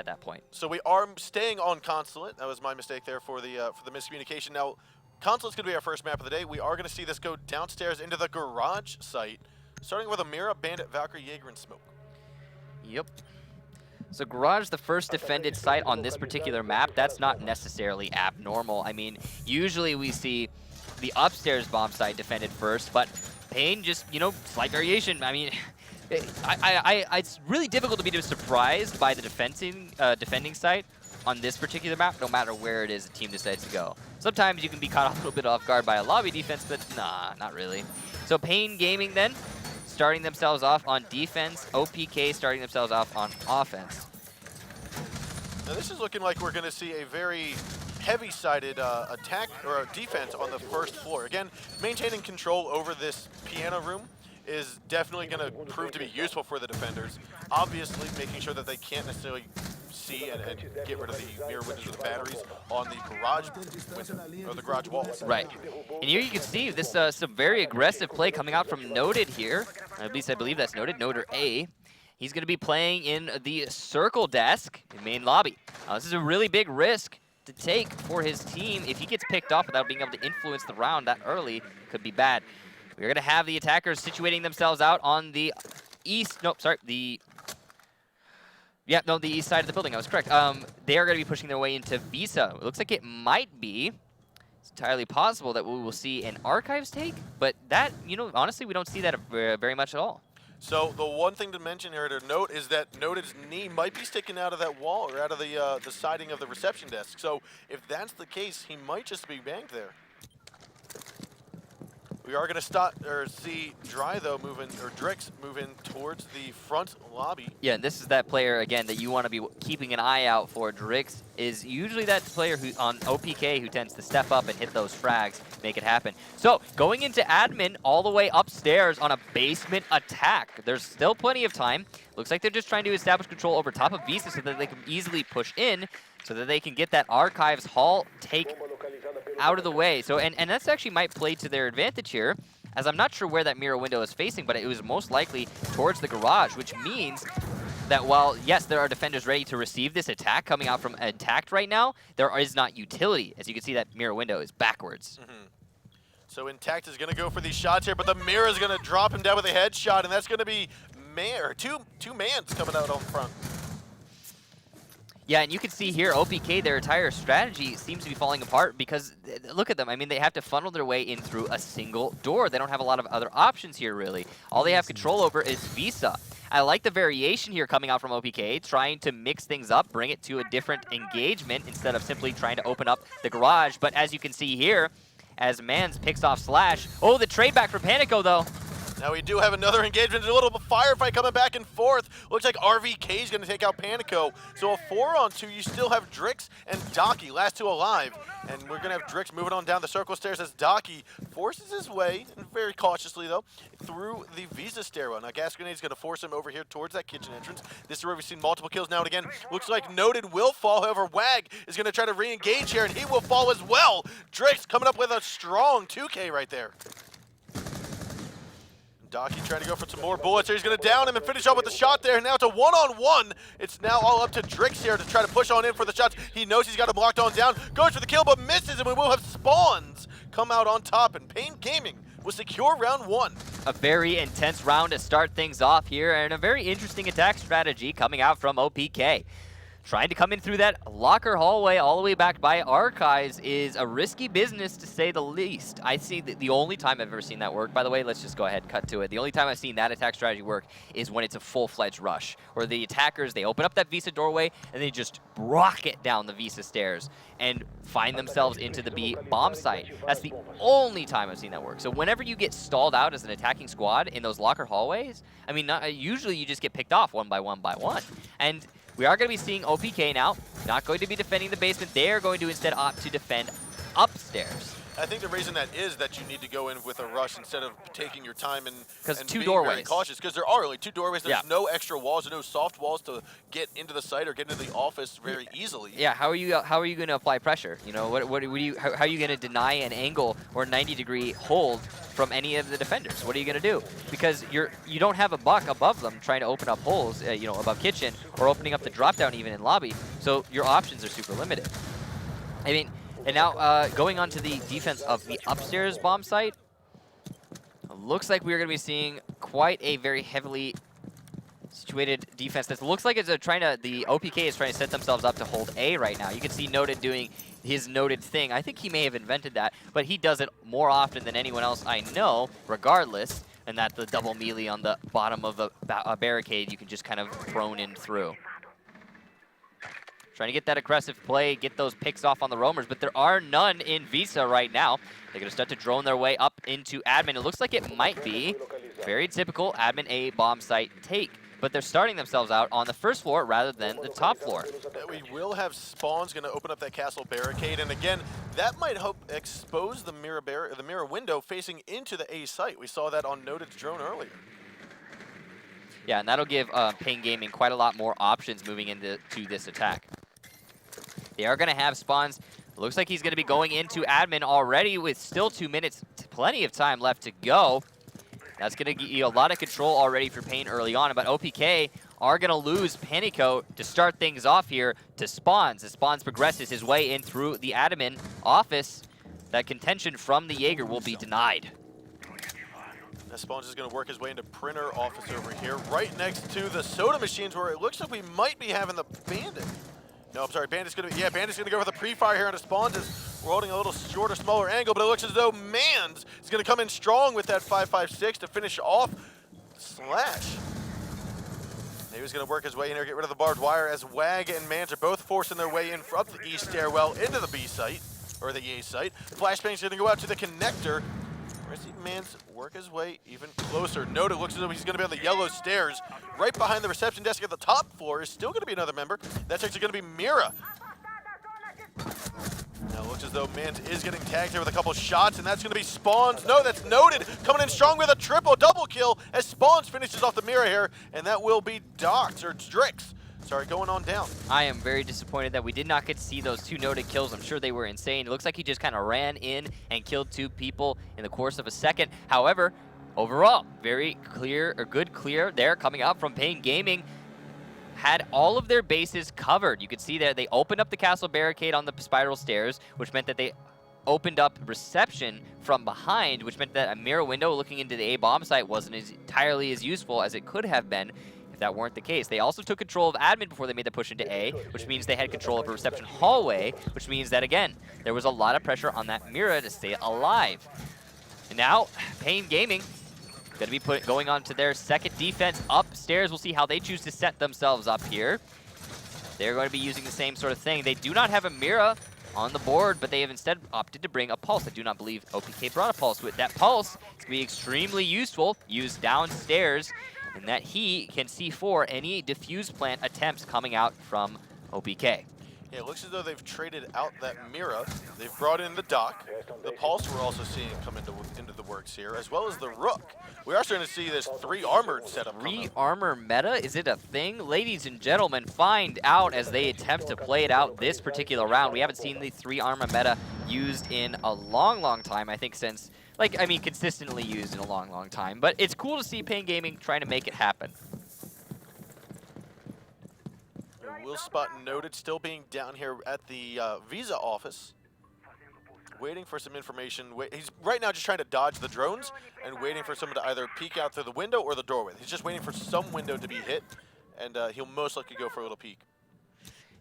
at that point. So we are staying on Consulate. That was my mistake there for the miscommunication. Now, Consulate's going to be our first map of the day. We are going to see this go downstairs into the garage site, starting with a Mira, Bandit, Valkyrie, Jaeger, and Smoke. Yep. So Garage, the first defended site on this particular map, that's not necessarily abnormal. I mean, usually we see the upstairs bomb site defended first, but Pain just, you know, slight variation. I mean, it's really difficult to be surprised by the defending site on this particular map, no matter where it is the team decides to go. Sometimes you can be caught a little bit off guard by a lobby defense, but nah, not really. So Pain Gaming then, starting themselves off on defense, OPK starting themselves off on offense. Now this is looking like we're going to see a very heavy-sided attack or defense on the first floor. Again, maintaining control over this piano room is definitely going to prove to be useful for the defenders. Obviously, making sure that they can't necessarily see and get rid of the mirror windows or the batteries on the garage window, or the garage walls. Right. And here you can see this some very aggressive play coming out from Noted here. At least I believe that's Noted, Noted A. He's going to be playing in the circle desk in main lobby. This is a really big risk to take for his team. If he gets picked off without being able to influence the round that early, could be bad. We're going to have the attackers situating themselves out on the east, nope, sorry, the east side of the building, I was correct. They are going to be pushing their way into Visa. It looks like it might be, it's entirely possible that we will see an Archives take, but that, you know, honestly, we don't see that very much at all. So the one thing to mention here to note is that Noted's knee might be sticking out of that wall or out of the siding of the reception desk. So if that's the case, he might just be banged there. We are going to see Dry, though, Drix moving towards the front lobby. Yeah, and this is that player, again, that you want to be keeping an eye out for. Drix is usually that player who on OPK who tends to step up and hit those frags, make it happen. So, going into admin all the way upstairs on a basement attack. There's still plenty of time. Looks like they're just trying to establish control over top of Visa so that they can easily push in, so that they can get that Archives Hall take out of the way. So, and that's actually might play to their advantage here, as I'm not sure where that mirror window is facing, but it was most likely towards the garage, which means that while, yes, there are defenders ready to receive this attack coming out from Intact right now, there is not utility. As you can see, that mirror window is backwards. So Intact is going to go for these shots here, but the mirror is going to drop him down with a headshot, and that's going to be two mans coming out on front. Yeah, and you can see here, OPK, their entire strategy seems to be falling apart because, look at them. I mean, they have to funnel their way in through a single door. They don't have a lot of other options here, really. All they have control over is Visa. I like the variation here coming out from OPK, trying to mix things up, bring it to a different engagement instead of simply trying to open up the garage. But as you can see here, as Mans picks off Slash. Oh, the trade back for Panico, though. Now we do have another engagement, a little firefight coming back and forth. Looks like RVK is going to take out Panico. So a 4-on-2, you still have Drix and Docky, last two alive. And we're going to have Drix moving on down the circle stairs as Docky forces his way, and very cautiously though, through the Visa stairwell. Now Gas Grenade is going to force him over here towards that kitchen entrance. This is where we've seen multiple kills now and again. Looks like Noted will fall, however Wag is going to try to re-engage here, and he will fall as well. Drix coming up with a strong 2K right there. Docky trying to go for some more bullets here. He's going to down him and finish up with the shot there. And now it's a one-on-one. It's now all up to Drix here to try to push on in for the shots. He knows he's got him locked on down. Goes for the kill, but misses, and we will have Spawns come out on top. And Pain Gaming will secure round one. A very intense round to start things off here, and a very interesting attack strategy coming out from OPK. Trying to come in through that locker hallway all the way back by Archives is a risky business, to say the least. I see the only time I've ever seen that work, by the way, let's just go ahead and cut to it. The only time I've seen that attack strategy work is when it's a full-fledged rush, where the attackers, they open up that Visa doorway and they just rocket down the Visa stairs and find themselves into the B bomb site. That's the only time I've seen that work. So whenever you get stalled out as an attacking squad in those locker hallways, I mean, usually you just get picked off one by one by one. And we are going to be seeing OPK now, not going to be defending the basement. They are going to instead opt to defend upstairs. I think the reason that is that you need to go in with a rush instead of taking your time and two being doorways. very cautious, because there are only 2 doorways. There's Yeah. no extra walls, there's no soft walls to get into the site or get into the office very easily. Yeah, how are you going to apply pressure? You know, how are you going to deny an angle or 90-degree hold from any of the defenders? What are you going to do? Because you don't have a buck above them trying to open up holes, you know, above kitchen or opening up the drop down even in lobby. So your options are super limited. I mean, and now going on to the defense of the upstairs bomb site, looks like we're going to be seeing quite a very heavily situated defense. This looks like it's the OPK is trying to set themselves up to hold A right now. You can see Noted doing his Noted thing. I think he may have invented that, but he does it more often than anyone else I know, regardless, and that the double melee on the bottom of a barricade you can just kind of prone in through. Trying to get that aggressive play, get those picks off on the roamers, but there are none in Visa right now. They're going to start to drone their way up into admin. It looks like it might be very typical admin A bomb site take, but they're starting themselves out on the first floor rather than the top floor. We will have spawns going to open up that castle barricade, and again, that might help expose the mirror window facing into the A site. We saw that on Noted's drone earlier. Yeah, and that'll give Pain Gaming quite a lot more options moving into this attack. They are going to have spawns. Looks like he's going to be going into admin already with still 2 minutes, plenty of time left to go. That's going to give you a lot of control already for Pain early on, but OPK are going to lose Panico to start things off here to Spawns. As Spawns progresses his way in through the admin office, that contention from the Jaeger will be denied. Now Spawns is going to work his way into printer office over here, right next to the soda machines, where it looks like we might be having the Bandit. No, I'm sorry, Bandit's going to go for the pre-fire here on Spawns. We're holding a little shorter, smaller angle, but it looks as though Mans is going to come in strong with that 5.56 to finish off Slash. He was going to work his way in here, get rid of the barbed wire, as Wag and Mans are both forcing their way in from the E stairwell into the B site, or the A site. Flashbang's going to go out to the connector. We're going to see Mans work his way even closer. Noted looks as though he's going to be on the yellow stairs. Right behind the reception desk at the top floor is still going to be another member. That's actually going to be Mira. Now it looks as though Mans is getting tagged here with a couple shots, and that's going to be Spawns. No, that's Noted coming in strong with a double kill as Spawns finishes off the Mira here, and that will be Dox, or Drix. Sorry, going on down. I am very disappointed that we did not get to see those 2 Noted kills. I'm sure they were insane. It looks like he just kind of ran in and killed 2 people in the course of a second. However, overall, very clear, or good clear there coming out from Pain Gaming. Had all of their bases covered. You could see there they opened up the castle barricade on the spiral stairs, which meant that they opened up reception from behind, which meant that a mirror window looking into the A bomb site wasn't entirely as useful as it could have been if that weren't the case. They also took control of admin before they made the push into A, which means they had control of a reception hallway, which means that, again, there was a lot of pressure on that Mira to stay alive. And now, Pain Gaming going to be going on to their second defense upstairs. We'll see how they choose to set themselves up here. They're going to be using the same sort of thing. They do not have a Mira on the board, but they have instead opted to bring a Pulse. I do not believe OPK brought a Pulse. With that Pulse, it's going to be extremely useful, used downstairs, and that he can C4 any diffuse plant attempts coming out from OPK. Yeah, it looks as though they've traded out that Mira. They've brought in the Doc. The Pulse we're also seeing come into the works here, as well as the Rook. We are starting to see this 3 armored setup. 3 armor meta? Is it a thing? Ladies and gentlemen, find out as they attempt to play it out this particular round. We haven't seen the 3 armor meta used in a long, long time. I think since, consistently used in a long, long time. But it's cool to see Pain Gaming trying to make it happen. Will spot Noted still being down here at the Visa office, waiting for some information. He's right now just trying to dodge the drones and waiting for someone to either peek out through the window or the doorway. He's just waiting for some window to be hit, and he'll most likely go for a little peek.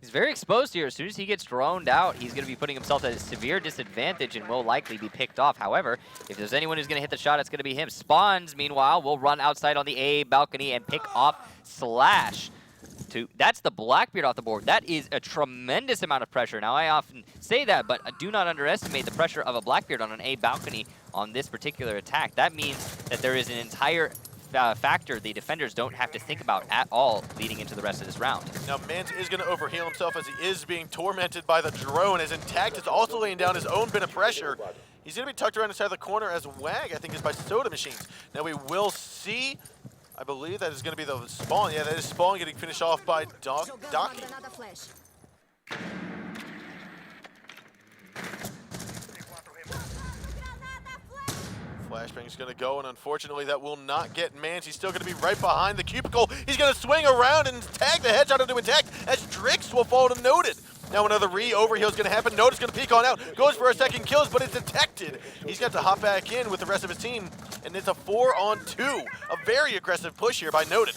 He's very exposed here. As soon as he gets droned out, he's going to be putting himself at a severe disadvantage and will likely be picked off. However, if there's anyone who's going to hit the shot, it's going to be him. Spawns, meanwhile, will run outside on the A balcony and pick off Slash. That's the Blackbeard off the board. That is a tremendous amount of pressure. Now, I often say that, but do not underestimate the pressure of a Blackbeard on an A balcony on this particular attack. That means that there is an entire factor the defenders don't have to think about at all leading into the rest of this round. Now, Mans is going to overheal himself as he is being tormented by the drone, as Intact is also laying down his own bit of pressure. He's going to be tucked around inside the corner as Wag, I think, is by Soda Machines. Now we will see, I believe that is going to be the Spawn. Yeah, that is Spawn getting finished off by Docky. Flashbang's gonna go, and unfortunately that will not get Mans. He's still gonna be right behind the cubicle. He's gonna swing around and tag the headshot into Intact as Drix will fall to Noted. Now another overheal is gonna happen. Noded's gonna peek on out, goes for a second kills, but it's detected. He's got to hop back in with the rest of his team, and it's a 4-on-2. A very aggressive push here by Noted.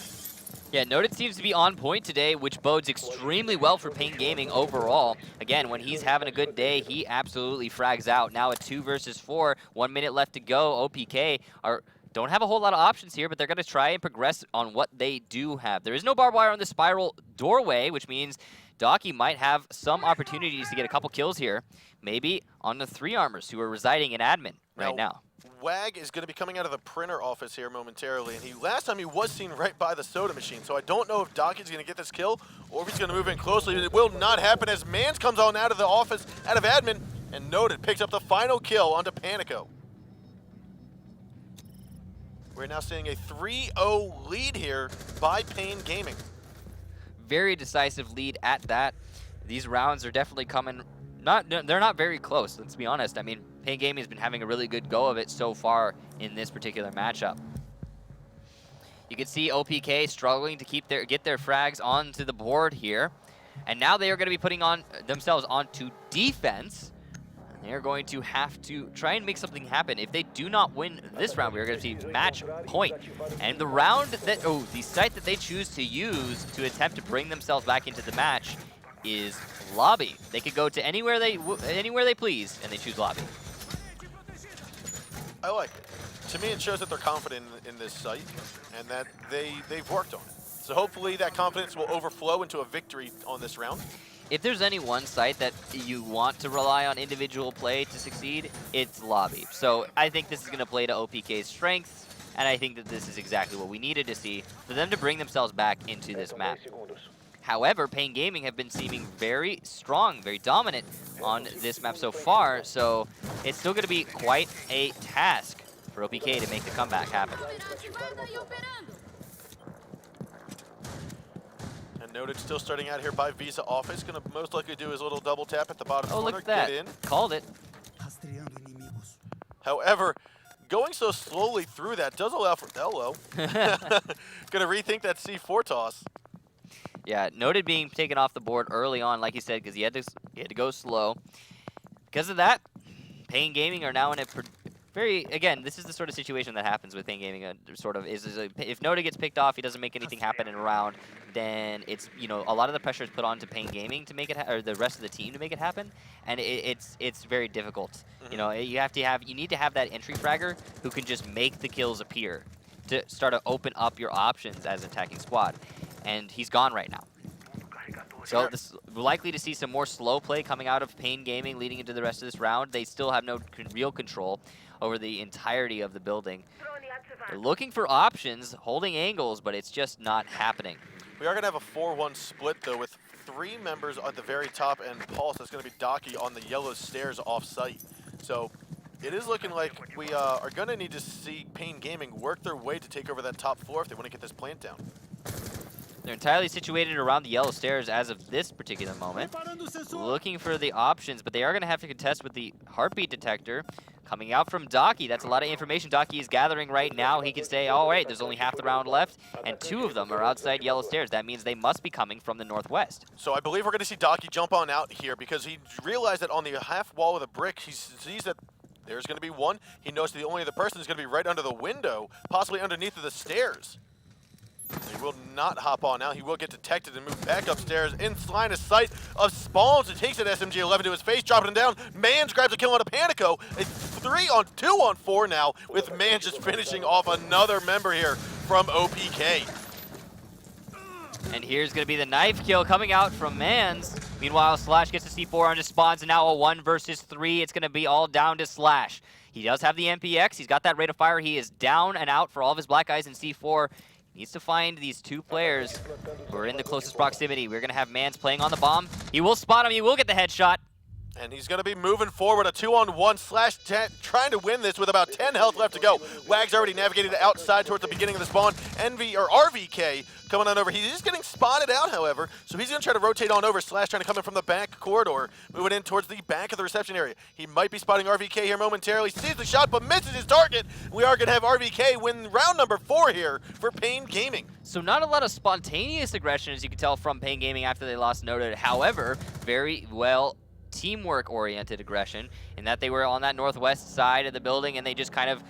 Yeah, Noted seems to be on point today, which bodes extremely well for Pain Gaming overall. Again, when he's having a good day, he absolutely frags out. Now a 2 versus 4, 1 minute left to go. OPK don't have a whole lot of options here, but they're going to try and progress on what they do have. There is no barbed wire on the spiral doorway, which means Docky might have some opportunities to get a couple kills here, maybe on the 3 armors who are residing in admin right now. Wag is going to be coming out of the printer office here momentarily, and last time he was seen right by the Soda Machine, so I don't know if Docky's going to get this kill or if he's going to move in closely. It will not happen as Mans comes on out of the office, out of admin, and Noted picks up the final kill onto Panico. We're now seeing a 3-0 lead here by Pain Gaming. Very decisive lead at that. These rounds are definitely coming. They're not very close, let's be honest. I mean, Pain Gaming has been having a really good go of it so far in this particular matchup. You can see OPK struggling to get their frags onto the board here. And now they are going to be putting on themselves onto defense. And they're going to have to try and make something happen. If they do not win this round, we're going to see match point. And the round that, the site that they choose to use to attempt to bring themselves back into the match is Lobby. They could go to anywhere they please, and they choose Lobby. I like it. To me, it shows that they're confident in this site and that they've worked on it. So hopefully that confidence will overflow into a victory on this round. If there's any one site that you want to rely on individual play to succeed, it's Lobby. So I think this is going to play to OPK's strengths, and I think that this is exactly what we needed to see for them to bring themselves back into this map. However, Pain Gaming have been seeming very strong, very dominant on this map so far, so it's still going to be quite a task for OPK to make the comeback happen. And Noted still starting out here by Visa Office, going to most likely do his little double tap at the bottom corner, look at that. get in. Called it. However, going so slowly through that does allow for Going to rethink that C4 toss. Yeah, Noted being taken off the board early on, like he said, because he had to go slow. Because of that, Pain Gaming are now in a again, this is the sort of situation that happens with Pain Gaming. If Noted gets picked off, he doesn't make anything happen in a round, then it's, a lot of the pressure is put on to Pain Gaming to make it, or the rest of the team to make it happen, and it's very difficult. You need to have that entry fragger who can just make the kills appear to start to open up your options as an attacking squad. And he's gone right now. So we're likely to see some more slow play coming out of Pain Gaming leading into the rest of this round. They still have no real control over the entirety of the building. They're looking for options, holding angles, but it's just not happening. We are going to have a 4-1 split, though, with 3 members at the very top, and Pulse, that's going to be Docky on the yellow stairs off-site. So it is looking like we are going to need to see Pain Gaming work their way to take over that top floor if they want to get this plant down. They're entirely situated around the yellow stairs as of this particular moment, looking for the options, but they are going to have to contest with the heartbeat detector coming out from Docky. That's a lot of information Docky is gathering right now. He can say, all right, there's only half the round left, and 2 of them are outside yellow stairs. That means they must be coming from the northwest. So I believe we're going to see Docky jump on out here because he realized that on the half wall of the brick, he sees that there's going to be one. He knows the only other person is going to be right under the window, possibly underneath of the stairs. He will not hop on now. He will get detected and move back upstairs in line of sight of Spawns. It takes an SMG-11 to his face, dropping him down. Mans grabs a kill on a Panico. A 2-on-4 now, with Mans just finishing off another member here from OPK. And here's going to be the knife kill coming out from Mans. Meanwhile, Slash gets a C4 onto Spawns, and now a 1 versus 3. It's going to be all down to Slash. He does have the MPX. He's got that rate of fire. He is down and out for all of his black guys in C4. Needs to find these two players who are in the closest proximity. We're going to have Mans playing on the bomb. He will spot him. He will get the headshot. And he's going to be moving forward, a 2-on-1/10, trying to win this with about 10 health left to go. Wag's already navigated outside towards the beginning of the spawn. RVK coming on over. He is getting spotted out, however, so he's going to try to rotate on over. Slash trying to come in from the back corridor, moving in towards the back of the reception area. He might be spotting RVK here momentarily. Sees the shot, but misses his target. We are going to have RVK win round number 4 here for Pain Gaming. So not a lot of spontaneous aggression, as you can tell from Pain Gaming after they lost Noted. However, very well teamwork-oriented aggression in that they were on that northwest side of the building and they just kind of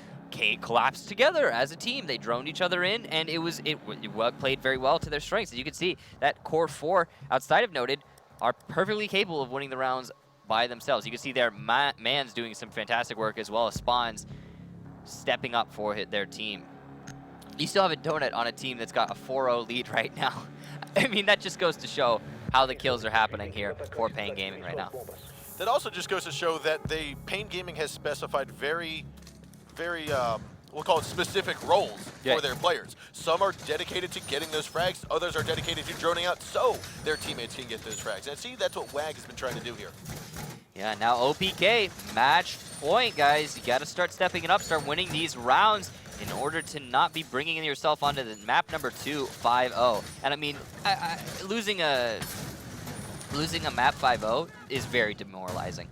collapsed together as a team. They droned each other in, and it played very well to their strengths. As you can see, that core 4 outside of Noted are perfectly capable of winning the rounds by themselves. You can see their Mans doing some fantastic work, as well as Spawns stepping up for their team. You still have a donut on a team that's got a 4-0 lead right now. I mean, that just goes to show how the kills are happening here for Pain Gaming right now. That also just goes to show that Pain Gaming has specified very, we'll call it specific roles for their players. Some are dedicated to getting those frags, others are dedicated to droning out so their teammates can get those frags. And see, that's what WAG has been trying to do here. Yeah, now OPK, match point, guys. You got to start stepping it up, start winning these rounds in order to not be bringing yourself onto the map number 2, 5-0. And I mean, losing a map 5-0 is very demoralizing.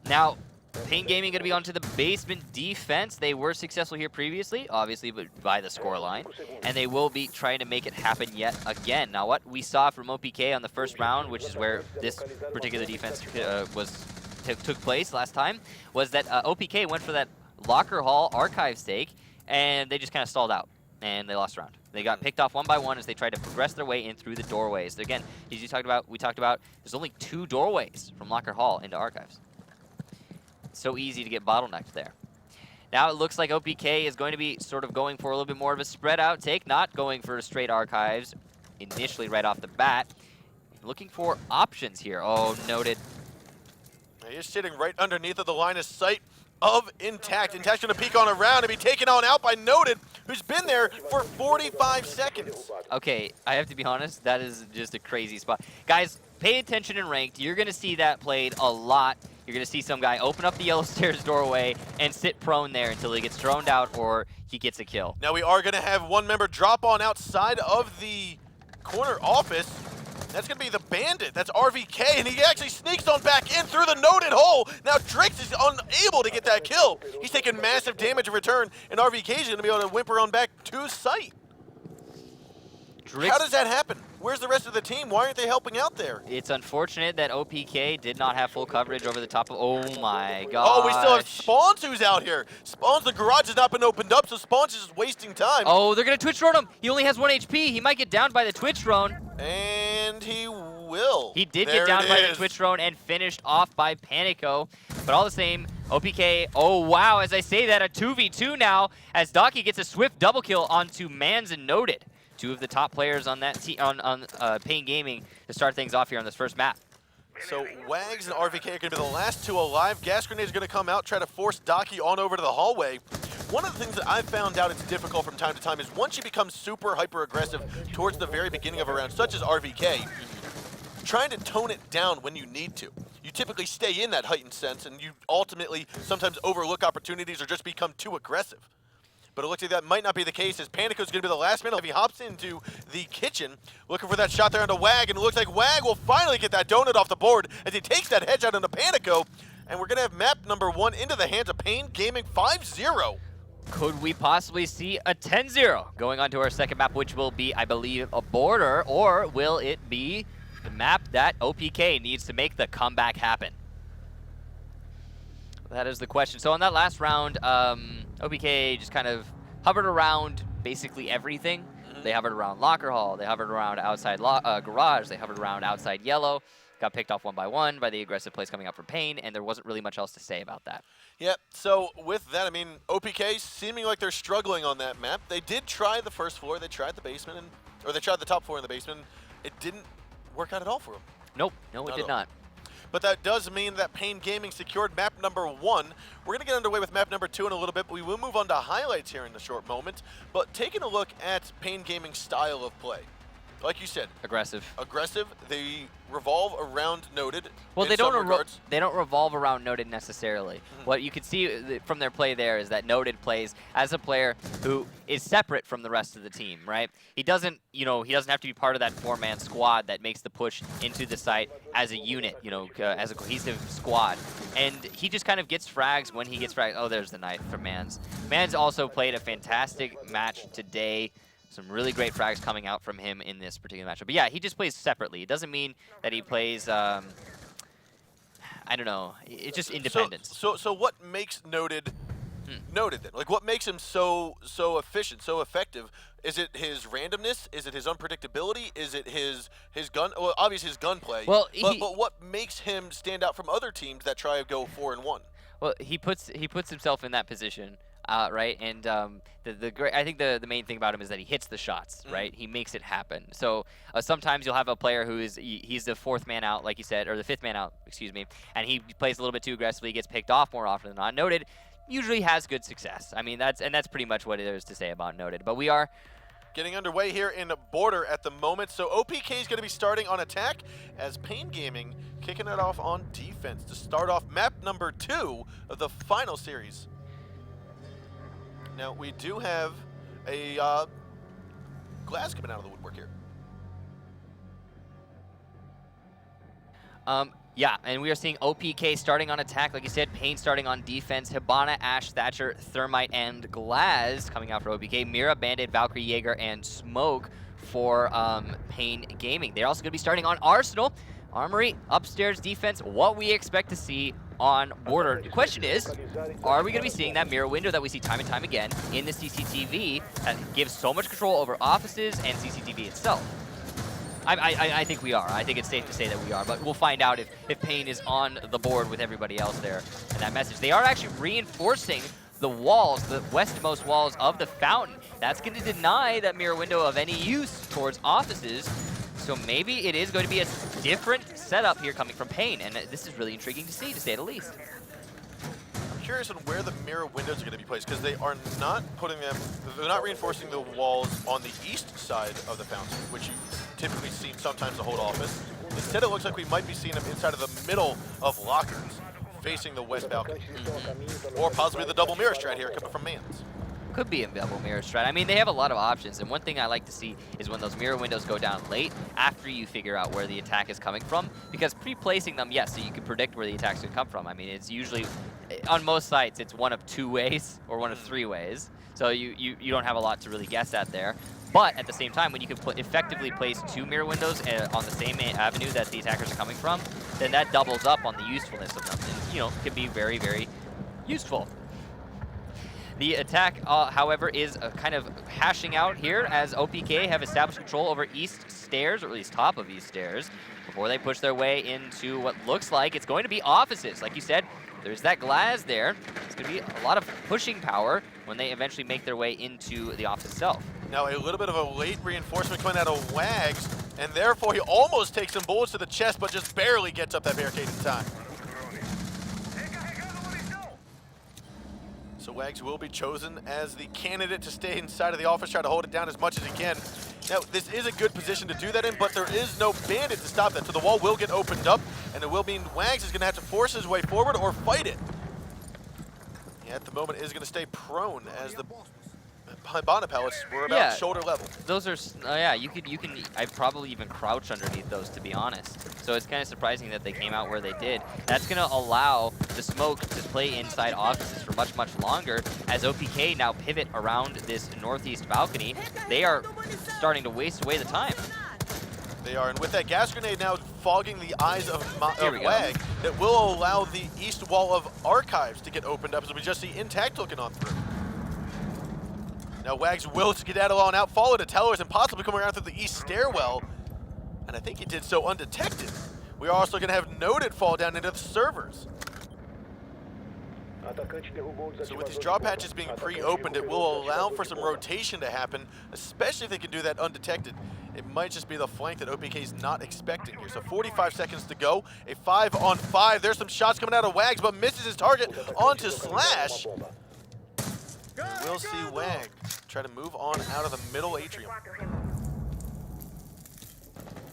Now, Pain Gaming going to be onto the basement defense. They were successful here previously, obviously, but by the scoreline. And they will be trying to make it happen yet again. Now, what we saw from OPK on the first round, which is where this particular defense took place last time, was that OPK went for that Locker Hall archive stake, and they just kind of stalled out, and they lost a round. They got picked off one by one as they tried to progress their way in through the doorways. Again, as we talked about, there's only 2 doorways from Locker Hall into archives. It's so easy to get bottlenecked there. Now it looks like OPK is going to be sort of going for a little bit more of a spread out take, not going for straight archives initially right off the bat. Looking for options here. Oh, Noted. He's sitting right underneath of the line of sight of Intact. Intact's going to peek on around and be taken on out by Noted, who's been there for 45 seconds. Okay, I have to be honest, that is just a crazy spot. Guys, pay attention in ranked. You're going to see that played a lot. You're going to see some guy open up the yellow stairs doorway and sit prone there until he gets droned out or he gets a kill. Now we are going to have one member drop on outside of the corner office. That's going to be the Bandit. That's RVK, and he actually sneaks on back in through the Noted hole. Now Drix is unable to get that kill. He's taking massive damage in return, and RVK is going to be able to whimper on back to site. How does that happen? Where's the rest of the team? Why aren't they helping out there? It's unfortunate that OPK did not have full coverage over the top of... Oh my god. Oh, we still have Spawns who's out here. Spawns, the garage has not been opened up, so Spawns is just wasting time. Oh, they're going to Twitch drone him. He only has 1 HP. He might get downed by the Twitch drone. And he will. He did get downed by the Twitch drone and finished off by Panico. But all the same, OPK, oh wow, as I say that, a 2v2 now, as Docky gets a swift double kill onto Mans and Noted. 2 of the top players on that on Pain Gaming to start things off here on this first map. So Wags and RVK are going to be the last 2 alive. Gas Grenade is going to come out, try to force Docky on over to the hallway. One of the things that I've found out it's difficult from time to time is once you become super hyper-aggressive towards the very beginning of a round, such as RVK, trying to tone it down when you need to. You typically stay in that heightened sense, and you ultimately sometimes overlook opportunities or just become too aggressive. But it looks like that might not be the case, as Panico's going to be the last man. If he hops into the kitchen, looking for that shot there onto Wag, and it looks like Wag will finally get that donut off the board as he takes that headshot into Panico. And we're going to have map number 1 into the hands of Pain Gaming 5-0. Could we possibly see a 10-0 going on to our second map, which will be, I believe, a border, or will it be the map that OPK needs to make the comeback happen? That is the question. So on that last round, OPK just kind of hovered around basically everything. They hovered around Locker Hall, they hovered around outside garage, they hovered around outside yellow, got picked off one by one by the aggressive plays coming out from Pain, and there wasn't really much else to say about that. Yep, so with that, I mean, OPK seeming like they're struggling on that map. They did try the first floor, they tried the basement, or they tried the top floor in the basement. It didn't work out at all for them. Nope, no, it did not. but that does mean that Pain Gaming secured map number 1. We're going to get underway with map number 2 in a little bit, but we will move on to highlights here in a short moment. But taking a look at Pain Gaming's style of play, like you said, Aggressive. They revolve around Noted. Well, in they some regards. don't revolve around Noted necessarily. What you can see from their play there is that Noted plays as a player who is separate from the rest of the team, right? He doesn't, he doesn't have to be part of that 4-man squad that makes the push into the site as a unit, as a cohesive squad. And he just kind of gets frags when he gets frags. Oh, there's the knife from Mans. Mans also played a fantastic match today. Some really great frags coming out from him in this particular matchup. But yeah, he just plays separately. It doesn't mean that he plays, I don't know, it's just independence. So what makes Noted Noted then? Like, what makes him so efficient, so effective? Is it his randomness? Is it his unpredictability? Is it his gun? Well, obviously his gunplay. Well, but what makes him stand out from other teams that try to go 4-1? Well, he puts himself in that position. Right, and I think the main thing about him is that he hits the shots, right? He makes it happen. So sometimes you'll have a player who he's the 4th man out, like you said, or the 5th man out, excuse me, and he plays a little bit too aggressively, gets picked off more often than not. Noted usually has good success. I mean, that's pretty much what there is to say about Noted. But we are getting underway here in Border at the moment. So OPK is going to be starting on attack as Pain Gaming kicking it off on defense to start off map number 2 of the final series. Now, we do have a glass coming out of the woodwork here. Yeah, and we are seeing OPK starting on attack. Like you said, Pain starting on defense. Hibana, Ash, Thatcher, Thermite, and Glaz coming out for OPK. Mira, Bandit, Valkyrie, Jaeger, and Smoke for Pain Gaming. They're also going to be starting on Arsenal. Armory, upstairs defense, what we expect to see on Border. The question is, are we going to be seeing that mirror window that we see time and time again in the CCTV that gives so much control over offices and CCTV itself? I think we are. I think it's safe to say that we are, but we'll find out if Pain is on the board with everybody else there and that message. They are actually reinforcing the walls, the westmost walls of the fountain. That's going to deny that mirror window of any use towards offices. So maybe it is going to be a different setup here coming from Pain, and this is really intriguing to see, to say the least. I'm curious on where the mirror windows are going to be placed, because they are not they're not reinforcing the walls on the east side of the fountain, which you've typically seen sometimes to hold office. Instead, it looks like we might be seeing them inside of the middle of lockers, facing the west balcony. Or possibly the double mirror strat here coming from Mans. Could be a double mirror strat. I mean, they have a lot of options, and one thing I like to see is when those mirror windows go down late after you figure out where the attack is coming from, because pre-placing them, yes, so you can predict where the attack's going to come from. I mean, it's usually, on most sites, it's one of 2 ways or one of 3 ways, so you don't have a lot to really guess at there. But at the same time, when you can effectively place 2 mirror windows on the same avenue that the attackers are coming from, then that doubles up on the usefulness of them, and, can be very, very useful. The attack, however, is kind of hashing out here as OPK have established control over east stairs, or at least top of east stairs, before they push their way into what looks like it's going to be offices. Like you said, there's that Glaz there. It's going to be a lot of pushing power when they eventually make their way into the office itself. Now, a little bit of a late reinforcement coming out of Wags, and therefore he almost takes some bullets to the chest, but just barely gets up that barricade in time. So Wags will be chosen as the candidate to stay inside of the office, try to hold it down as much as he can. Now, this is a good position to do that in, but there is no bandit to stop that. So the wall will get opened up, and it will mean Wags is going to have to force his way forward or fight it. Yeah, at the moment is going to stay prone as the Hibana pellets were about shoulder level. Those are, yeah, you can, I'd probably even crouch underneath those, to be honest. So it's kind of surprising that they came out where they did. That's going to allow the Smoke to play inside offices for much, much longer as OPK now pivot around this northeast balcony. They are starting to waste away the time. They are, and with that gas grenade now fogging the eyes of Wag, that will allow the east wall of Archives to get opened up as we just see Intact looking on through. Now Wags will skedaddle on out, follow the tellers, and possibly come around through the east stairwell. And I think he did so undetected. We are also going to have Noted fall down into the servers. So with these drop hatches being pre-opened, it will allow for some rotation to happen, especially if they can do that undetected. it might just be the flank that OPK is not expecting here. So 45 seconds to go, a 5-on-5. There's some shots coming out of Wags, but misses his target onto Slash. We'll see Wag try to move on out of the middle atrium.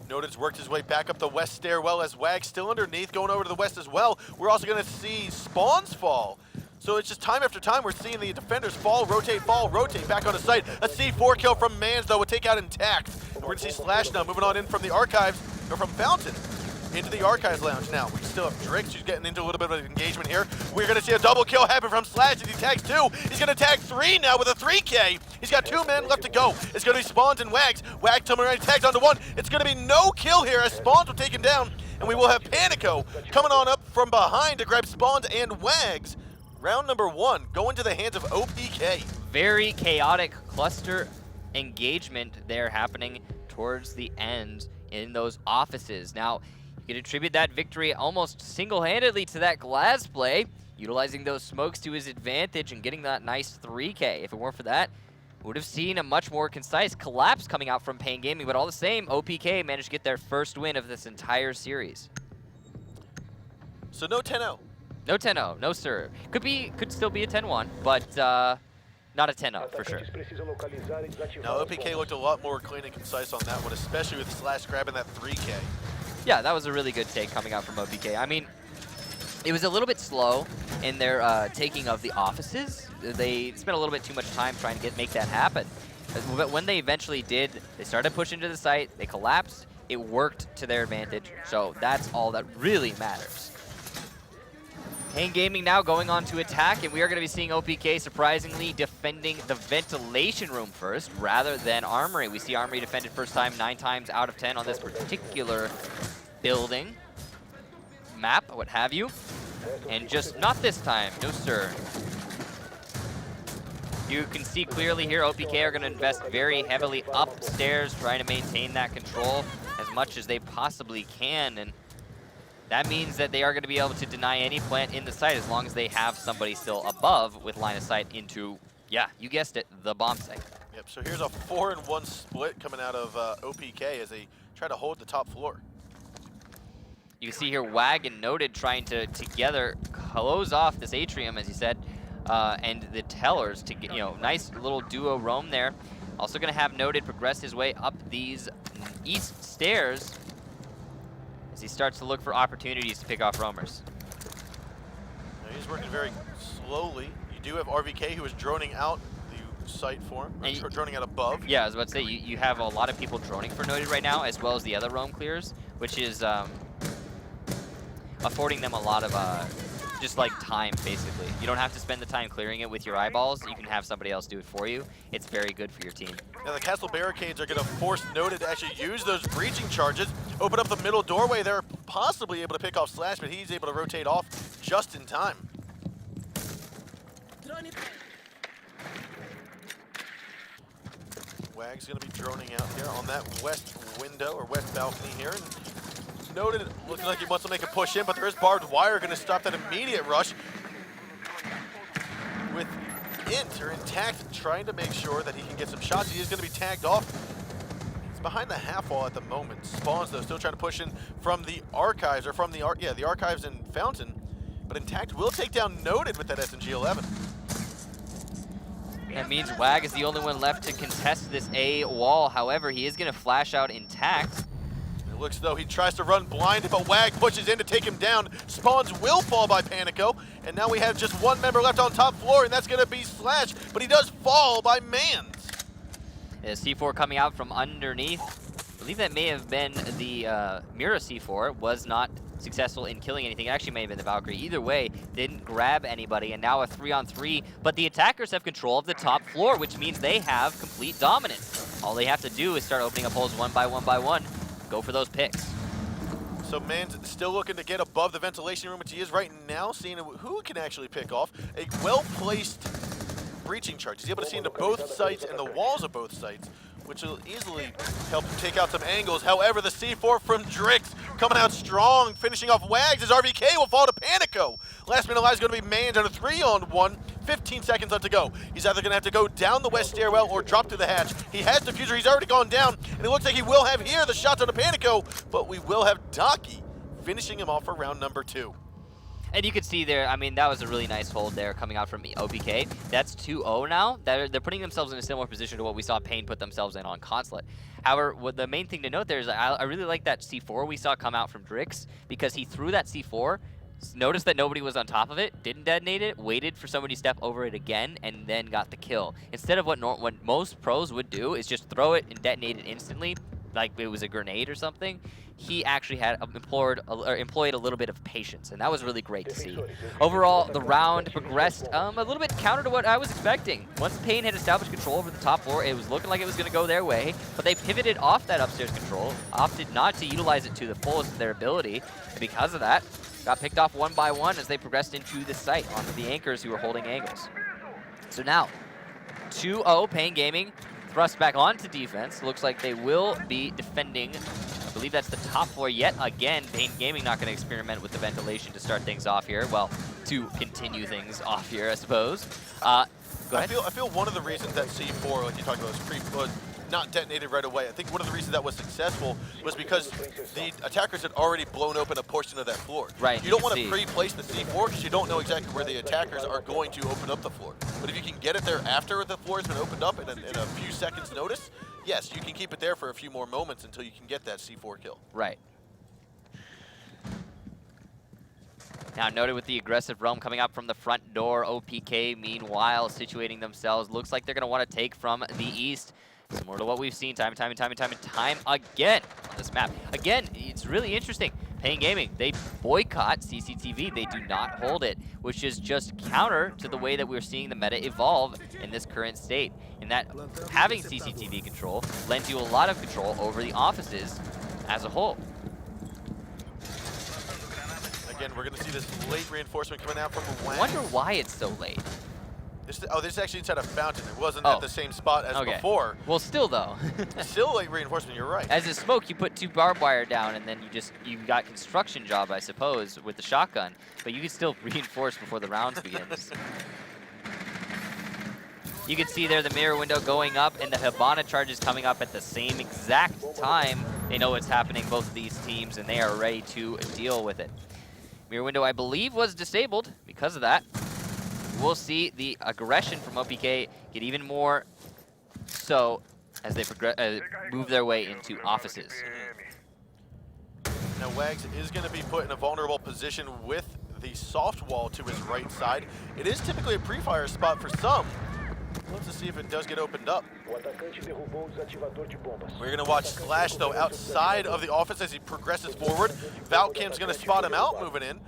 Noted's worked his way back up the west stairwell as Wag still underneath, going over to the west as well. We're also going to see spawns fall. So it's just time after time we're seeing the defenders fall, rotate, back onto site. A C4 kill from Mans, though, would take out Intact. And we're going to see Slash now moving on in from the Archives, or from Fountain, into the Archives Lounge now. We still have Drix, who's getting into a little bit of an engagement here. We're going to see a double kill happen from Slash as he tags 2. He's going to tag 3 now with a 3K. He's got 2 men left to go. It's going to be Spawns and Wags. Wags coming around, tags onto 1. It's going to be no kill here as Spawns will take him down. And we will have Panico coming on up from behind to grab Spawns and Wags. Round number 1 going to the hands of OPK. Very chaotic cluster engagement there happening towards the end in those offices. Now, you can attribute that victory almost single-handedly to that Glass play, utilizing those smokes to his advantage and getting that nice 3K. If it weren't for that, we would have seen a much more concise collapse coming out from Pain Gaming, but all the same, OPK managed to get their first win of this entire series. So no 10-0. No 10-0, no sir. Could still be a 10-1, but not a 10-0 for sure. Now OPK looked a lot more clean and concise on that one, especially with Slash grabbing that 3K. Yeah, that was a really good take coming out from OPK. I mean, it was a little bit slow in their taking of the offices. They spent a little bit too much time trying to make that happen. But when they eventually did, they started pushing to the site, they collapsed, it worked to their advantage. So that's all that really matters. Pain Gaming now going on to attack, and we are going to be seeing OPK surprisingly defending the ventilation room first rather than Armory. We see Armory defended first time 9 times out of 10 on this particular building, map, what have you. And just not this time, no sir. You can see clearly here OPK are going to invest very heavily upstairs, trying to maintain that control as much as they possibly can. And that means that they are going to be able to deny any plant in the site as long as they have somebody still above with line of sight into, yeah, you guessed it, the bomb site. Yep, so here's a 4-in-1 split coming out of OPK as they try to hold the top floor. You can see here Wag and Noted trying to together close off this atrium, as you said, and the Tellers to get, nice little duo roam there. Also going to have Noted progress his way up these east stairs as he starts to look for opportunities to pick off roamers. Now he's working very slowly. You do have RVK who is droning out the site for him, or droning out above. Yeah, I was about to say, you have a lot of people droning for Noted right now, as well as the other roam clears, which is affording them a lot of just like time, basically. You don't have to spend the time clearing it with your eyeballs. You can have somebody else do it for you. It's very good for your team. Now the castle barricades are going to force Noted to actually use those breaching charges, open up the middle doorway. They're possibly able to pick off Slash, but he's able to rotate off just in time. Wag's going to be droning out here on that west window, or west balcony here. And Noted looks like he wants to make a push in, but there is barbed wire going to stop that immediate rush. With Intact trying to make sure that he can get some shots. He is going to be tagged off. He's behind the half wall at the moment. Spawns, though, still trying to push in from the Archives, or from the Archives and Fountain. But Intact will take down Noted with that SMG-11. That means Wag is the only one left to contest this A wall. However, he is going to flash out Intact. Looks as though he tries to run blind, but Wag pushes in to take him down. Spawns will fall by Panico, and now we have just one member left on top floor, and that's going to be Slash, but he does fall by Mans. C4 coming out from underneath. I believe that may have been the Mira C4. Was not successful in killing anything. It actually may have been the Valkyrie. Either way, didn't grab anybody, and now a 3-on-3, but the attackers have control of the top floor, which means they have complete dominance. All they have to do is start opening up holes one by one by one. Go for those picks. So Mans still looking to get above the ventilation room, which he is right now, seeing who can actually pick off a well-placed breaching charge. He's able to see into both sites and the walls of both sites, which will easily help him take out some angles. However, the C4 from Drix coming out strong, finishing off Wags as RVK will fall to Panico. Last man alive is going to be Mans on a 3-on-1. 15 seconds left to go. He's either going to have to go down the west stairwell or drop through the hatch. He has Diffuser. He's already gone down, and it looks like he will have here the shots on the Panico, but we will have Docky finishing him off for round number 2. And you can see there, I mean, that was a really nice hold there coming out from OPK. That's 2-0 now. They're putting themselves in a similar position to what we saw Pain put themselves in on Consulate. However, the main thing to note there is I really like that C4 we saw come out from Drix, because he threw that C4, noticed that nobody was on top of it, didn't detonate it, waited for somebody to step over it again, and then got the kill. Instead of what most pros would do is just throw it and detonate it instantly, like it was a grenade or something. He actually had employed a little bit of patience, and that was really great to see. Overall, the round progressed a little bit counter to what I was expecting. Once Pain had established control over the top floor, it was looking like it was going to go their way, but they pivoted off that upstairs control, opted not to utilize it to the fullest of their ability, and because of that, got picked off one by one as they progressed into the site onto the anchors who were holding angles. So now, 2-0 Pain Gaming thrust back onto defense. Looks like they will be defending. I believe that's the top floor yet again. Pain Gaming not going to experiment with the ventilation to start things off here. Well, to continue things off here, I suppose. Go ahead. I feel one of the reasons that C4, like you talked about, was not detonated right away. I think one of the reasons that was successful was because the attackers had already blown open a portion of that floor. Right. You don't want to pre-place the C4 because you don't know exactly where the attackers are going to open up the floor. But if you can get it there after the floor has been opened up in a few seconds notice, yes, you can keep it there for a few more moments until you can get that C4 kill. Right. Now noted with the aggressive roam coming up from the front door, OPK meanwhile situating themselves. Looks like they're going to want to take from the east. Similar to what we've seen time and time again on this map. Again, it's really interesting. Pain Gaming, they boycott CCTV. They do not hold it, which is just counter to the way that we're seeing the meta evolve in this current state. In that having CCTV control lends you a lot of control over the offices as a whole. Again, we're going to see this late reinforcement coming out from Wang. I wonder why it's so late. This is actually inside a fountain. It wasn't at the same spot as before. Well, still though. Still late reinforcement, you're right. As a smoke, you put 2 barbed wire down, and then you got construction job, I suppose, with the shotgun. But you can still reinforce before the rounds begins. You can see there the mirror window going up, and the Hibana charges coming up at the same exact time. They know what's happening, both of these teams, and they are ready to deal with it. Mirror window, I believe, was disabled because of that. We'll see the aggression from OPK get even more so as they move their way into offices. Now Wags is going to be put in a vulnerable position with the soft wall to his right side. It is typically a pre-fire spot for some. Let's see if it does get opened up. We're going to watch Slash, though, outside of the office as he progresses forward. Valcam's going to spot him out moving in.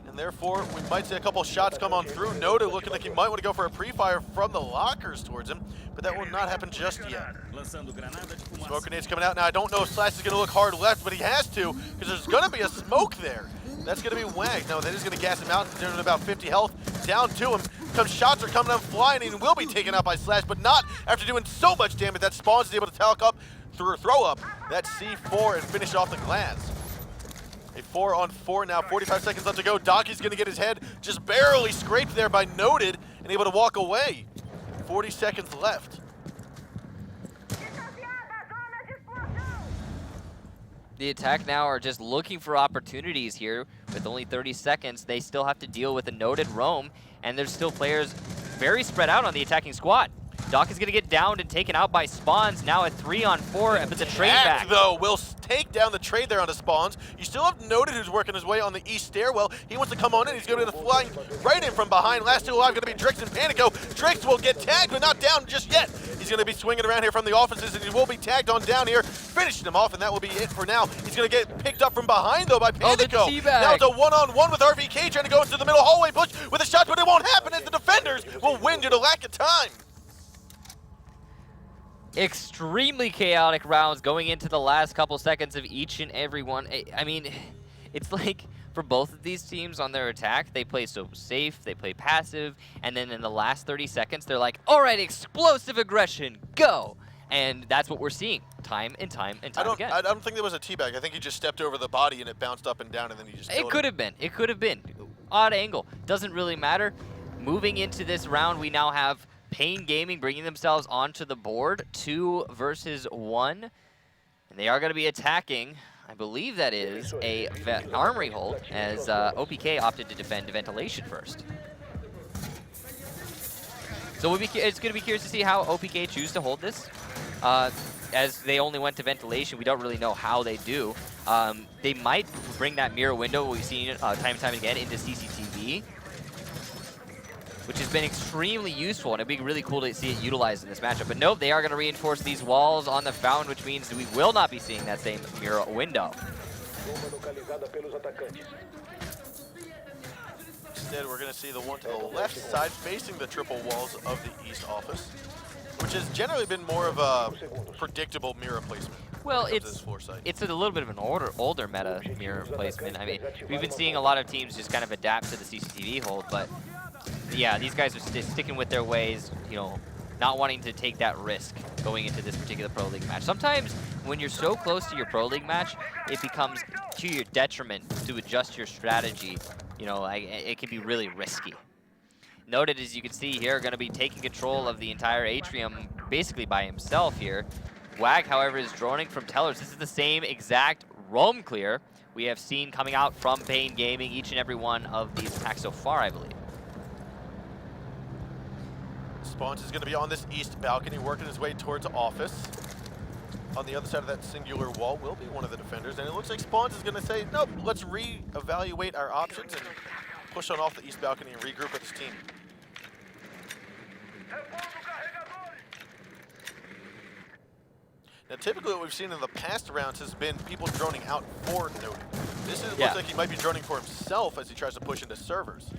And therefore, we might see a couple shots come on through. Noda looking like he might want to go for a pre-fire from the lockers towards him, but that will not happen just yet. Smoke grenades coming out. Now, I don't know if Slash is going to look hard left, but he has to, because there's going to be a smoke there. That's going to be Wag. Now, that is going to gas him out, down to about 50 health. Down to him. Some shots are coming up flying, and he will be taken out by Slash, but not after doing so much damage that Spawns is able to talk up through throw up that C4 and finish off the glass. A 4-on-4 now, 45 seconds left to go. Docky's going to get his head just barely scraped there by Noted and able to walk away. 40 seconds left. The attack now are just looking for opportunities here. With only 30 seconds, they still have to deal with a Noted roam, and there's still players very spread out on the attacking squad. Doc is going to get downed and taken out by Spawns, now at 3-on-4, but the trade back. Though, will take down the trade there on the Spawns. You still have Noted who's working his way on the east stairwell. He wants to come on in. He's going to be flying right in from behind. Last two alive going to be Drix and Panico. Drix will get tagged, but not down just yet. He's going to be swinging around here from the offices, and he will be tagged on down here, finishing him off, and that will be it for now. He's going to get picked up from behind, though, by Panico. Now it's a one-on-one with RVK trying to go into the middle hallway push with a shot, but it won't happen as the defenders will win due to lack of time. Extremely chaotic rounds going into the last couple seconds of each and every one. I mean, it's like for both of these teams on their attack, they play so safe, they play passive, and then in the last 30 seconds, they're like, all right, explosive aggression, go! And that's what we're seeing time and time again. I don't think there was a teabag. I think he just stepped over the body and it bounced up and down, and then he just It could have been. It could have been. Odd angle. Doesn't really matter. moving into this round, we now have Pain Gaming bringing themselves onto the board, 2 versus 1. And they are going to be attacking, I believe that is a armory hold, as OPK opted to defend ventilation first. So it's going to be curious to see how OPK choose to hold this. As they only went to ventilation, we don't really know how they do. They might bring that mirror window we've seen time and time again into CCTV, which has been extremely useful, and it'd be really cool to see it utilized in this matchup. But nope, they are going to reinforce these walls on the fountain, which means we will not be seeing that same mirror window. Instead, we're going to see the one to the left side facing the triple walls of the east office, which has generally been more of a predictable mirror placement. Well, it's a little bit of an older meta mirror placement. I mean, we've been seeing a lot of teams just kind of adapt to the CCTV hold, but yeah, these guys are sticking with their ways, you know, not wanting to take that risk going into this particular Pro League match. Sometimes when you're so close to your Pro League match, it becomes to your detriment to adjust your strategy. You know, it can be really risky. Noted, as you can see here, going to be taking control of the entire atrium basically by himself here. Wag, however, is droning from Tellers. This is the same exact roam clear we have seen coming out from Pain Gaming each and every one of these attacks so far, I believe. Spawns is going to be on this east balcony, working his way towards office. On the other side of that singular wall will be one of the defenders, and it looks like Spawns is going to say, nope, let's re-evaluate our options and push on off the east balcony and regroup with his team. Now, typically what we've seen in the past rounds has been people droning out for Noted. This looks like he might be droning for himself as he tries to push into servers.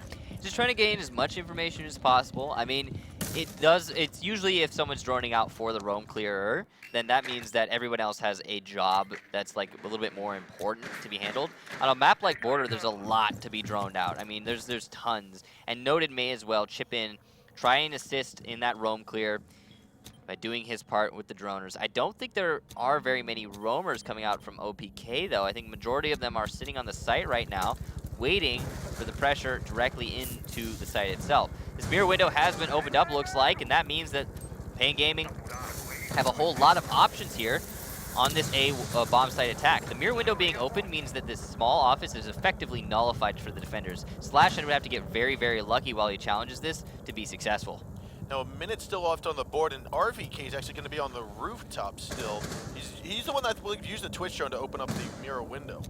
Just trying to gain as much information as possible. I mean, it's usually if someone's droning out for the roam clearer, then that means that everyone else has a job that's like a little bit more important to be handled. On a map like Border, there's a lot to be droned out. I mean, there's tons. And Noted may as well chip in, try and assist in that roam clear by doing his part with the droners. I don't think there are very many roamers coming out from OPK, though. I think majority of them are sitting on the site right now, waiting for the pressure directly into the site itself. This mirror window has been opened up, looks like, and that means that Pain Gaming have a whole lot of options here on this bomb site attack. The mirror window being open means that this small office is effectively nullified for the defenders. Slash would have to get very, very lucky while he challenges this to be successful. Now, a minute still left on the board, and RVK is actually going to be on the rooftop still. He's the one that I believe used the Twitch drone to open up the mirror window.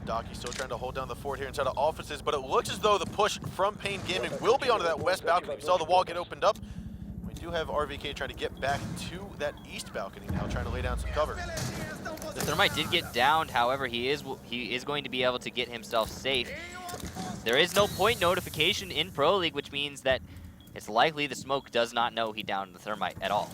Docky still trying to hold down the fort here inside of offices, but it looks as though the push from Pain Gaming will be onto that west balcony. We saw the wall get opened up. We do have RVK trying to get back to that east balcony now, trying to lay down some cover. The Thermite did get downed, however, he is going to be able to get himself safe. There is no point notification in Pro League, which means that it's likely the smoke does not know he downed the Thermite at all.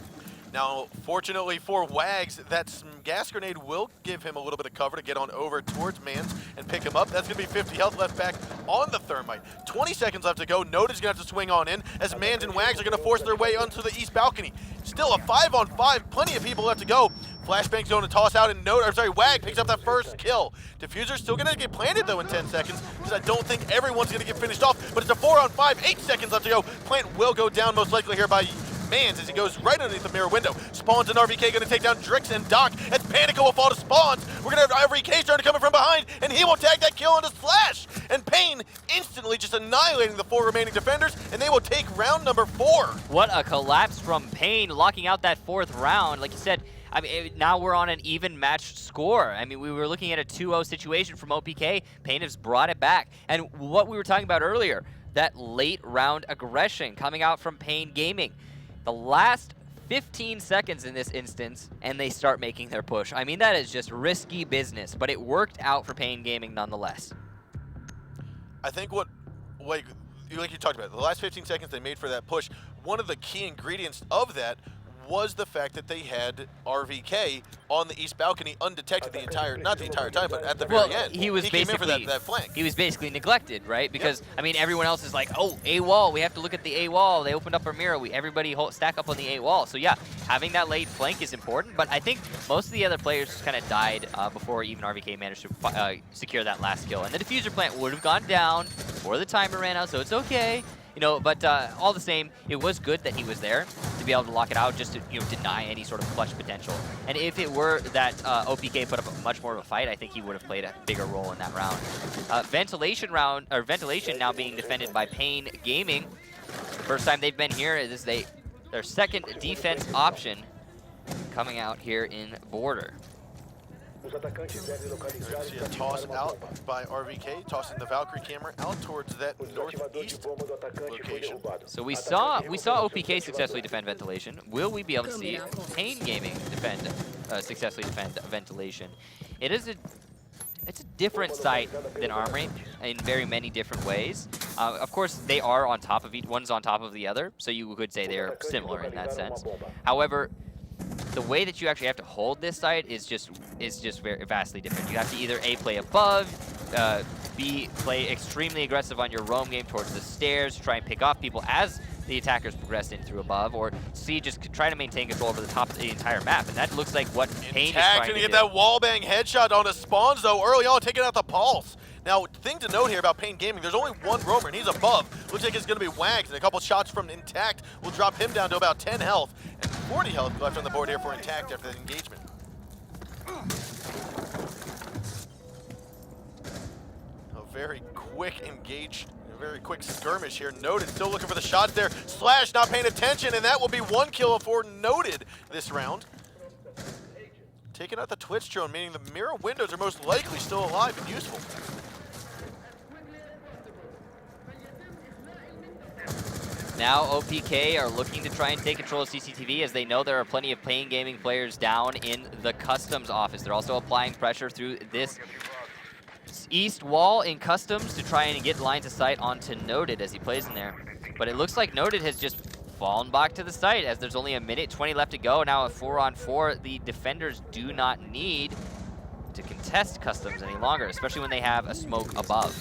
Now, fortunately for Wags, that gas grenade will give him a little bit of cover to get on over towards Mans and pick him up. That's going to be 50 health left back on the Thermite. 20 seconds left to go. Noted is going to have to swing on in as Mans and Wags are going to force their way onto the east balcony. Still a 5-on-5. Plenty of people left to go. Flashbang's going to toss out, and Wag picks up that first kill. Diffuser's still going to get planted, though, in 10 seconds, because I don't think everyone's going to get finished off, but it's a 4-on-5, 8 seconds left to go. Plant will go down, most likely here by Mans as he goes right underneath the mirror window. Spawns and RVK going to take down Drix and Doc as Panico will fall to Spawns. We're going to have RVK starting coming from behind, and he will tag that kill onto Slash. And Pain instantly just annihilating the 4 remaining defenders, and they will take round number 4. What a collapse from Pain, locking out that 4th round. Like you said, I mean, now we're on an even matched score. I mean, we were looking at a 2-0 situation from OPK. Pain has brought it back. And what we were talking about earlier, that late round aggression coming out from Pain Gaming. The last 15 seconds in this instance, and they start making their push. I mean, that is just risky business, but it worked out for Pain Gaming nonetheless. I think what, like you talked about, the last 15 seconds they made for that push, one of the key ingredients of that was the fact that they had RVK on the east balcony undetected the entire, not the entire time, but at the very end. He was came in basically for that flank. He was basically neglected, right? Because I mean, everyone else is like, oh, A wall. We have to look at the A wall. They opened up our mirror. Everybody stack up on the A wall. So yeah, having that late flank is important. But I think most of the other players just kind of died before even RVK managed to secure that last kill. And the diffuser plant would have gone down before the timer ran out, so it's okay. You know, but all the same, it was good that he was there to be able to lock it out, just to deny any sort of clutch potential. And if it were that OPK put up much more of a fight, I think he would have played a bigger role in that round. Ventilation now being defended by Pain Gaming. First time they've been here. This is their second defense option coming out here in Border. See a toss out by RVK, tossing the Valkyrie camera out towards that northeast location. So we saw OPK successfully defend ventilation. Will we be able to see Pain Gaming successfully defend ventilation? It's a different site than Armory in very many different ways. Of course, they are on top of one's on top of the other, so you could say they're similar in that sense. However, the way that you actually have to hold this site is just very vastly different. You have to either A, play above, B, play extremely aggressive on your roam game towards the stairs to try and pick off people as the attackers progress in through above, or C, just try to maintain control over the top of the entire map. And that looks like what Pain is trying to do. Get that wallbang headshot on the spawns though early on, taking out the pulse. Now, thing to note here about Pain Gaming, there's only one roamer, and he's above. Looks like it's going to be Wags, and a couple shots from Intact will drop him down to about 10 health, and 40 health left on the board here for Intact after that engagement. A very quick skirmish here. Noted still looking for the shots there. Slash not paying attention, and that will be one kill for Noted this round. Taking out the Twitch drone, meaning the mirror windows are most likely still alive and useful. Now OPK are looking to try and take control of CCTV, as they know there are plenty of Pain Gaming players down in the customs office. They're also applying pressure through this east wall in customs to try and get lines of sight onto Noted as he plays in there. But it looks like Noted has just fallen back to the site as there's only a minute 20 left to go. Now a 4-on-4, the defenders do not need to contest customs any longer, especially when they have a smoke above.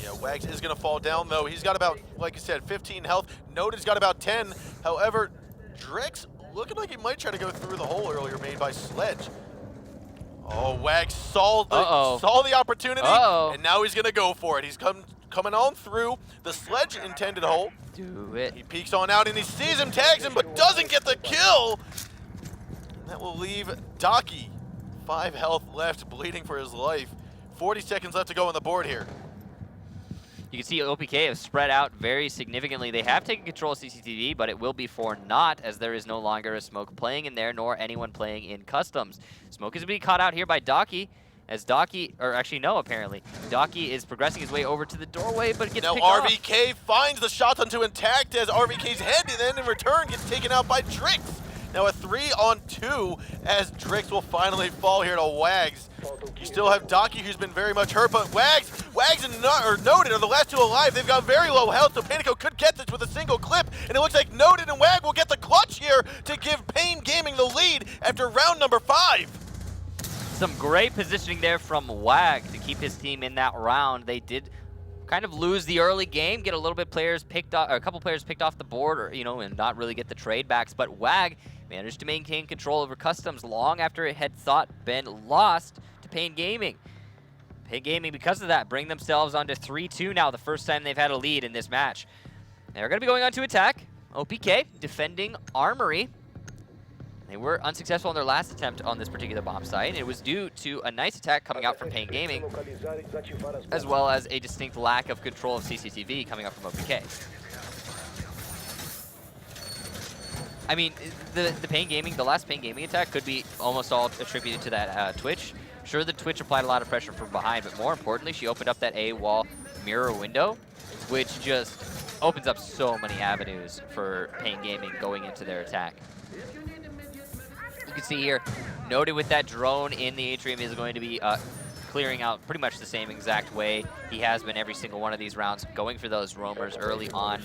Yeah, Wags is going to fall down though. He's got about, like you said, 15 health. Noded's got about 10. However, Drix looking like he might try to go through the hole earlier made by Sledge. Oh, Wags saw the opportunity, and now he's going to go for it. He's coming on through the Sledge intended hole. Do it. He peeks on out and he sees him, tags him, but doesn't get the kill. And that will leave Daki 5 health left, bleeding for his life. 40 seconds left to go on the board here. You can see OPK have spread out very significantly. They have taken control of CCTV, but it will be for naught, as there is no longer a smoke playing in there, nor anyone playing in customs. Smoke is being caught out here by Daki, as Daki, or actually no, apparently. Daki is progressing his way over to the doorway, but gets picked off. Now RVK finds the shot onto Intact as RVK's head, and then in return gets taken out by Drix. Now a 3-on-2 as Drix will finally fall here to Wags. You still have Daki, who's been very much hurt, but Wags and Noted are the last two alive. They've got very low health, so Panico could get this with a single clip, and it looks like Noted and Wag will get the clutch here to give Pain Gaming the lead after round number 5. Some great positioning there from Wag to keep his team in that round. They did kind of lose the early game, get a little bit players picked off, or a couple players picked off the board, or, and not really get the trade backs. But Wag managed to maintain control over customs long after it had been lost to Pain Gaming. Pain Gaming, because of that, bring themselves onto 3-2 now, the first time they've had a lead in this match. They're going to be going on to attack. OPK defending Armory. They were unsuccessful in their last attempt on this particular bomb site, and it was due to a nice attack coming out from Pain Gaming, as well as a distinct lack of control of CCTV coming up from OPK. I mean, the last Pain Gaming attack could be almost all attributed to that Twitch. Sure, the Twitch applied a lot of pressure from behind, but more importantly, she opened up that A wall mirror window, which just opens up so many avenues for Pain Gaming going into their attack. You can see here, Noted with that drone in the atrium is going to be clearing out pretty much the same exact way he has been every single one of these rounds, going for those roamers early on,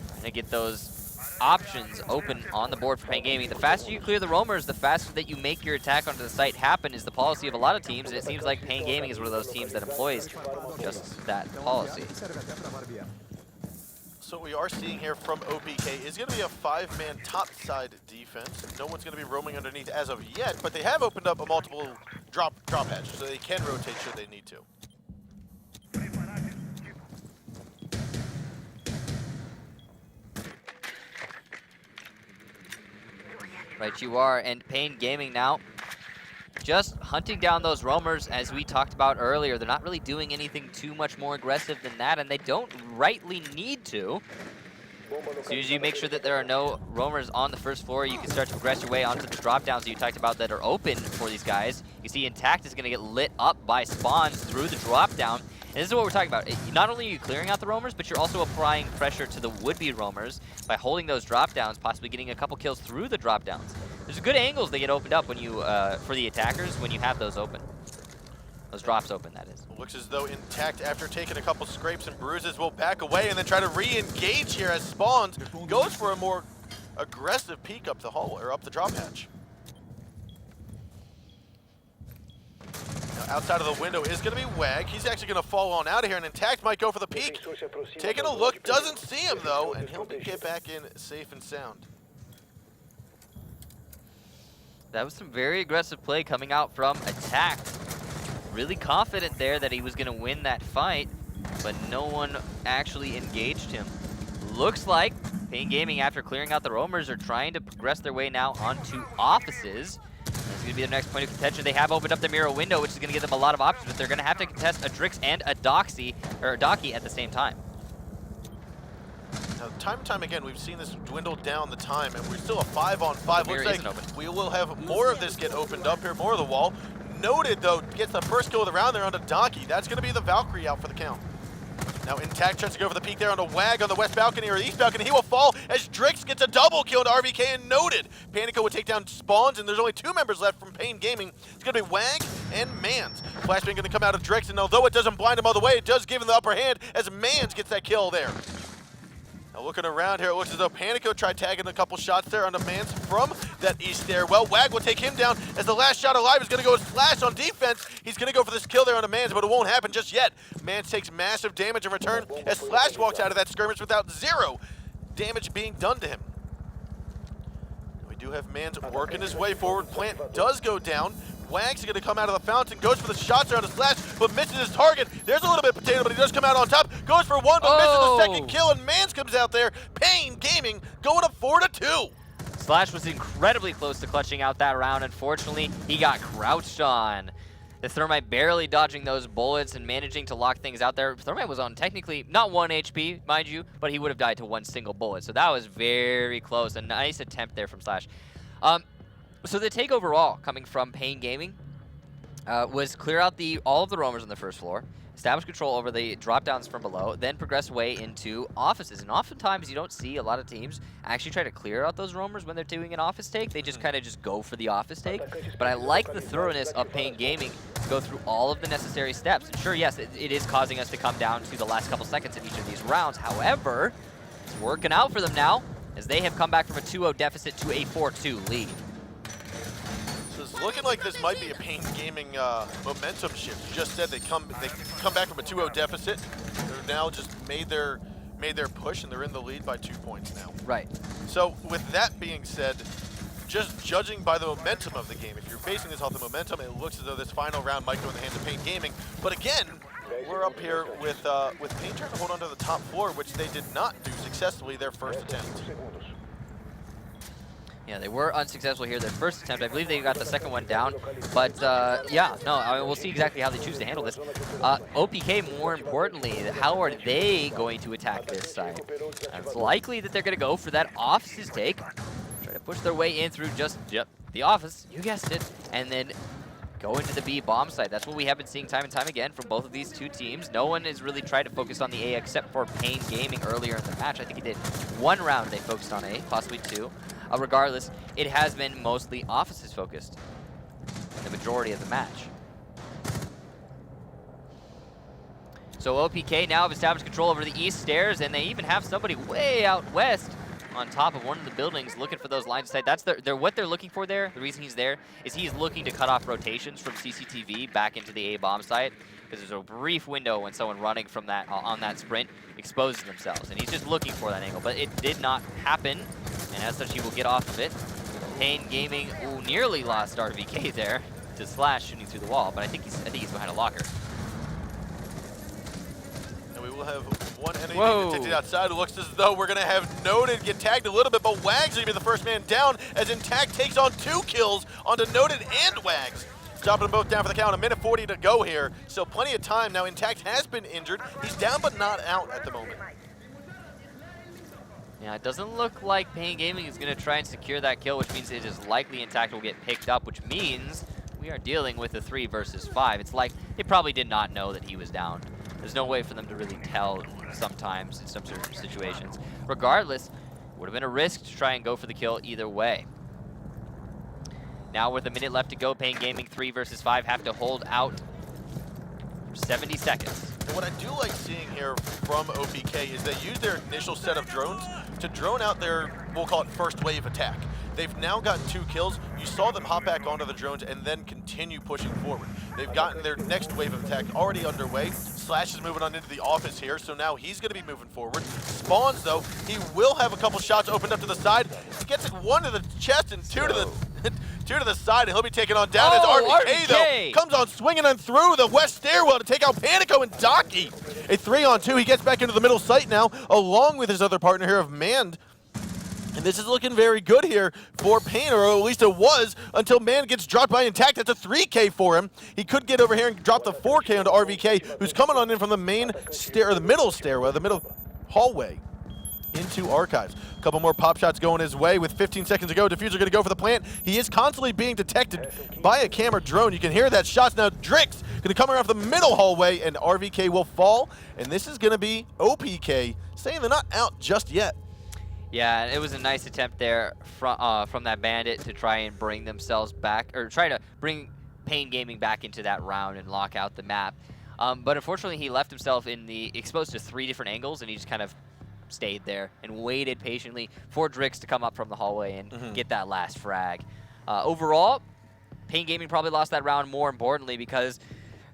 trying to get those options open on the board for Pain Gaming. The faster you clear the roamers, the faster that you make your attack onto the site happen is the policy of a lot of teams, and it seems like Pain Gaming is one of those teams that employs just that policy. So what we are seeing here from OPK is going to be a 5-man top side defense. No one's going to be roaming underneath as of yet, but they have opened up a multiple drop hatch, so they can rotate should they need to. Right, you are, and Pain Gaming now just hunting down those roamers, as we talked about earlier. They're not really doing anything too much more aggressive than that, and they don't rightly need to. As soon as you make sure that there are no roamers on the first floor, you can start to progress your way onto the drop downs that you talked about that are open for these guys. You see Intact is going to get lit up by spawns through the drop down. And this is what we're talking about. Not only are you clearing out the roamers, but you're also applying pressure to the would-be roamers by holding those drop downs, possibly getting a couple kills through the drop downs. There's good angles that get opened up when you for the attackers when you have those open. Those drops open, that is. Looks as though Intact, after taking a couple scrapes and bruises, will back away and then try to re-engage here as Spawns goes for a more aggressive peek up the hallway, or up the drop hatch. Now, outside of the window is going to be Wag. He's actually going to fall on out of here, and Intact might go for the peek. Taking a look, doesn't see him though, and he'll get back in safe and sound. That was some very aggressive play coming out from Attacked. Really confident there that he was going to win that fight, but no one actually engaged him. Looks like Pain Gaming, after clearing out the roamers, are trying to progress their way now onto offices. That's going to be their next point of contention. They have opened up the mirror window, which is going to give them a lot of options, but they're going to have to contest a Drix and a Doxy, or a Docky at the same time. Now, time and time again, we've seen this dwindle down the time, and we're still a 5-on-5. Looks like we will have more of this get opened up here, more of the wall. Noted, though, gets the first kill of the round there onto Donkey. That's going to be the Valkyrie out for the count. Now Intact tries to go for the peek there onto Wag on the west balcony or the east balcony. He will fall as Drix gets a double kill into RVK and Noted. Panico would take down Spawns, and there's only 2 members left from Pain Gaming. It's going to be Wag and Mans. Flashbang going to come out of Drix, and although it doesn't blind him all the way, it does give him the upper hand as Mans gets that kill there. Now looking around here, it looks as though Panico tried tagging a couple shots there onto Mans from that east stairwell. Wag will take him down as the last shot alive is going to go with Slash on defense. He's going to go for this kill there onto Mans, but it won't happen just yet. Mans takes massive damage in return as Slash walks out of that skirmish without 0 damage being done to him. We do have Mans working his way forward. Plant does go down. Wag's going to come out of the fountain, goes for the shots around his Slash, but misses his target. There's a little bit of potato, but he does come out on top. Goes for one, but misses the second kill, and Mans comes out there. Pain Gaming going up 4-2. Slash was incredibly close to clutching out that round. Unfortunately, he got crouched on. The Thermite barely dodging those bullets and managing to lock things out there. Thermite was on technically not 1 HP, mind you, but he would have died to 1 single bullet. So that was very close. A nice attempt there from Slash. So the take overall coming from Pain Gaming was clear out all of the roamers on the first floor, establish control over the drop downs from below, then progress away into offices. And oftentimes you don't see a lot of teams actually try to clear out those roamers when they're doing an office take. They just kind of just go for the office take. But I like the thoroughness of Pain Gaming to go through all of the necessary steps. And sure, yes, it is causing us to come down to the last couple seconds in each of these rounds. However, it's working out for them now as they have come back from a 2-0 deficit to a 4-2 lead. It's looking like this might be a Pain Gaming momentum shift. You just said they come back from a 2-0 deficit. They're now just made their push, and they're in the lead by 2 points now. Right. So with that being said, just judging by the momentum of the game, if you're basing this off the momentum, it looks as though this final round might go in the hands of Pain Gaming. But again, we're up here with Pain trying to hold on to the top floor, which they did not do successfully their first attempt. Yeah, they were unsuccessful here their first attempt. I believe they got the second one down. But, yeah, no, I mean, we'll see exactly how they choose to handle this. OPK, more importantly, how are they going to attack this side? It's likely that they're going to go for that office's take. Try to push their way in through just, the office. You guessed it. And then go into the B bomb site. That's what we have been seeing time and time again from both of these two teams. No one has really tried to focus on the A except for Pain Gaming earlier in the match. I think he did 1 round they focused on A, possibly 2. Regardless, it has been mostly offices focused in the majority of the match. So OPK now have established control over the east stairs, and they even have somebody way out west on top of one of the buildings looking for those lines of sight. That's what they're looking for there. The reason he's there is he's looking to cut off rotations from CCTV back into the A bomb site, because there's a brief window when someone running from that on that sprint exposes themselves, and he's just looking for that angle. But it did not happen, and as such he will get off of it. Pain Gaming nearly lost RVK there to Slash shooting through the wall, but I think he's behind a locker. And we will have one enemy being detected outside. It looks as though we're going to have Noted get tagged a little bit, but Wags going to be the first man down as Intact takes on 2 kills onto Noted and Wags. Dropping them both down for the count. A minute 40 to go here, so plenty of time. Now Intact has been injured. He's down but not out at the moment. Yeah, it doesn't look like Pain Gaming is going to try and secure that kill, which means it is likely Intact will get picked up, which means we are dealing with a 3 versus 5. It's like they probably did not know that he was down. There's no way for them to really tell sometimes in some certain situations. Regardless, would have been a risk to try and go for the kill either way. Now with a minute left to go, Pain Gaming 3 versus 5 have to hold out for 70 seconds. And what I do like seeing here from OPK is they use their initial set of drones to drone out their, we'll call it first wave attack. They've now gotten 2 kills. You saw them hop back onto the drones and then continue pushing forward. They've gotten their next wave of attack already underway. Slash is moving on into the office here, so now he's going to be moving forward. Spawns, though, he will have a couple shots opened up to the side. He gets 1 to the chest and 2 to the 2 to the side, and he'll be taken on down as RVK, though, comes on swinging on through the west stairwell to take out Panico and Docky. A 3-on-2, he gets back into the middle site now, along with his other partner here of Mand. And this is looking very good here for Pain, or at least it was, until Mand gets dropped by Intact. That's a 3K for him. He could get over here and drop the 4K onto RVK, who's coming on in from the main stair, or the middle stairwell, the middle hallway into Archives. A couple more pop shots going his way with 15 seconds to go. Diffuser going to go for the plant. He is constantly being detected by a camera drone. You can hear that shots now. Drix going to come around the middle hallway, and RVK will fall. And this is going to be OPK saying they're not out just yet. Yeah, it was a nice attempt there from that bandit to try and bring themselves back, or try to bring Pain Gaming back into that round and lock out the map. But unfortunately, he left himself exposed to 3 different angles, and he just kind of stayed there and waited patiently for Drix to come up from the hallway and get that last frag. Overall, Pain Gaming probably lost that round, more importantly, because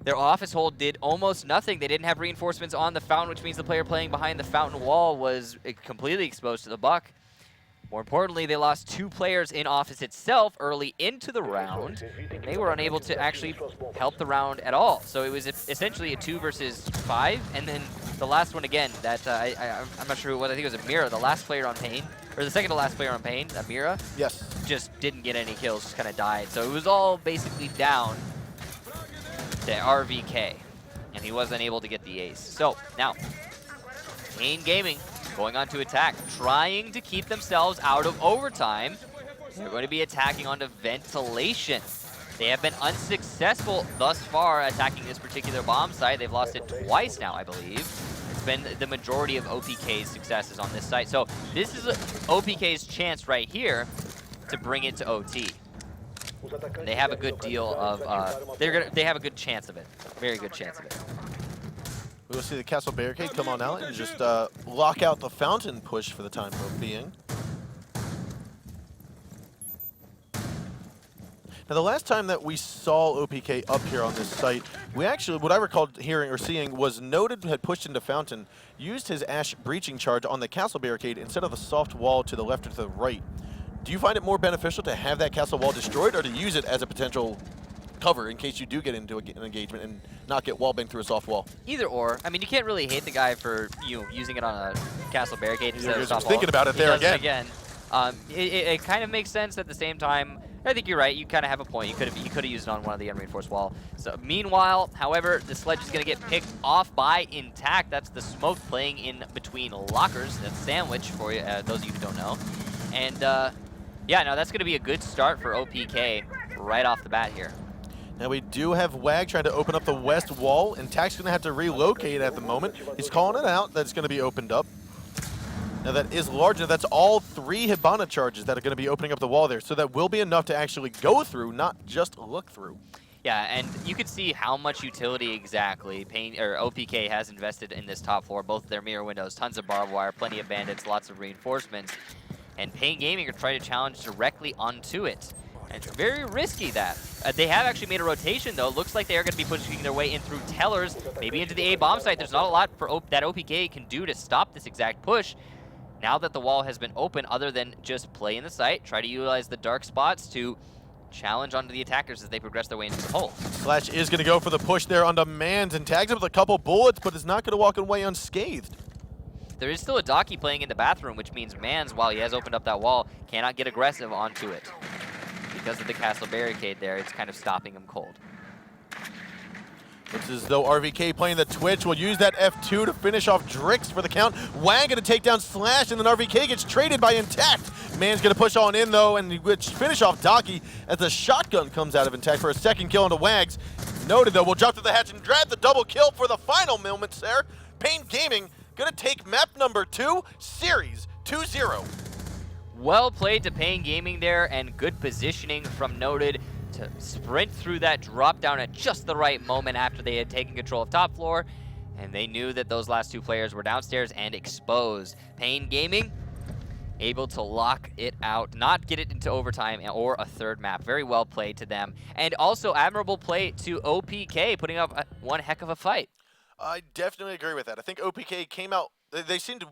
their office hold did almost nothing. They didn't have reinforcements on the fountain, which means the player playing behind the fountain wall was completely exposed to the buck. More importantly, they lost 2 players in office itself early into the round, and they were unable to actually help the round at all. So it was essentially a 2 versus 5, and then the last one again, that I'm not sure who it was. I think it was Amira, the last player on Pain, or the second to last player on Pain, Amira. Yes. Just didn't get any kills, just kind of died. So it was all basically down to RVK, and he wasn't able to get the ace. So now, Pain Gaming going on to attack, trying to keep themselves out of overtime. They're going to be attacking onto ventilation. They have been unsuccessful thus far attacking this particular bomb site. They've lost it twice now, I believe. It's been the majority of OPK's successes on this site. So this is OPK's chance right here to bring it to OT. And they have a good deal of, they have a good chance of it. Very good chance of it. We'll see the castle barricade come on out and just lock out the fountain push for the time being. Now, the last time that we saw OPK up here on this site, we actually, what I recalled hearing or seeing was Noted had pushed into fountain, used his Ash breaching charge on the castle barricade instead of the soft wall to the left or to the right. Do you find it more beneficial to have that castle wall destroyed, or to use it as a potential cover in case you do get into an engagement and not get wallbanged through a soft wall? Either or. I mean, you can't really hate the guy for using it on a castle barricade instead of a soft wall. Thinking about it there again. It kind of makes sense at the same time. I think you're right. You kind of have a point. You could have used it on one of the unreinforced wall. So meanwhile, however, the sledge is going to get picked off by Intact. That's the smoke playing in between lockers. That's sandwich for you, those of you who don't know. And yeah, no, that's going to be a good start for OPK right off the bat here. Now we do have Wag trying to open up the west wall, and Tac's going to have to relocate at the moment. He's calling it out that it's going to be opened up. Now that is large enough. That's all 3 Hibana charges that are going to be opening up the wall there. So that will be enough to actually go through, not just look through. Yeah, and you can see how much utility exactly OPK has invested in this top floor. Both their mirror windows, tons of barbed wire, plenty of bandits, lots of reinforcements. and Pain Gaming are trying to challenge directly onto it. And it's very risky that. They have actually made a rotation though. Looks like they are going to be pushing their way in through Tellers, maybe into the A bomb site. There's not a lot for that OPK can do to stop this exact push. Now that the wall has been open, other than just play in the site, try to utilize the dark spots to challenge onto the attackers as they progress their way into the hole. Slash is going to go for the push there onto Mans and tags him with a couple bullets, but is not going to walk away unscathed. There is still a Docky playing in the bathroom, which means Mans, while he has opened up that wall, cannot get aggressive onto it. Because of the castle barricade there, it's kind of stopping him cold. Looks as though RVK playing the Twitch will use that F2 to finish off Drix for the count. Wang going to take down Slash, and then RVK gets traded by Intact. Man's going to push on in, though, and finish off Docky as the shotgun comes out of Intact for a second kill into Wags. Noted, though, we'll jump to the hatch and grab the double kill for the final moments there. Pain Gaming going to take map number 2, Series 2-0. Well played to Pain Gaming there, and good positioning from Noted to sprint through that drop down at just the right moment after they had taken control of top floor, and they knew that those last two players were downstairs and exposed. Pain Gaming able to lock it out, not get it into overtime or a third map. Very well played to them, and also admirable play to OPK, putting up one heck of a fight. I definitely agree with that. I think OPK came out, they seemed to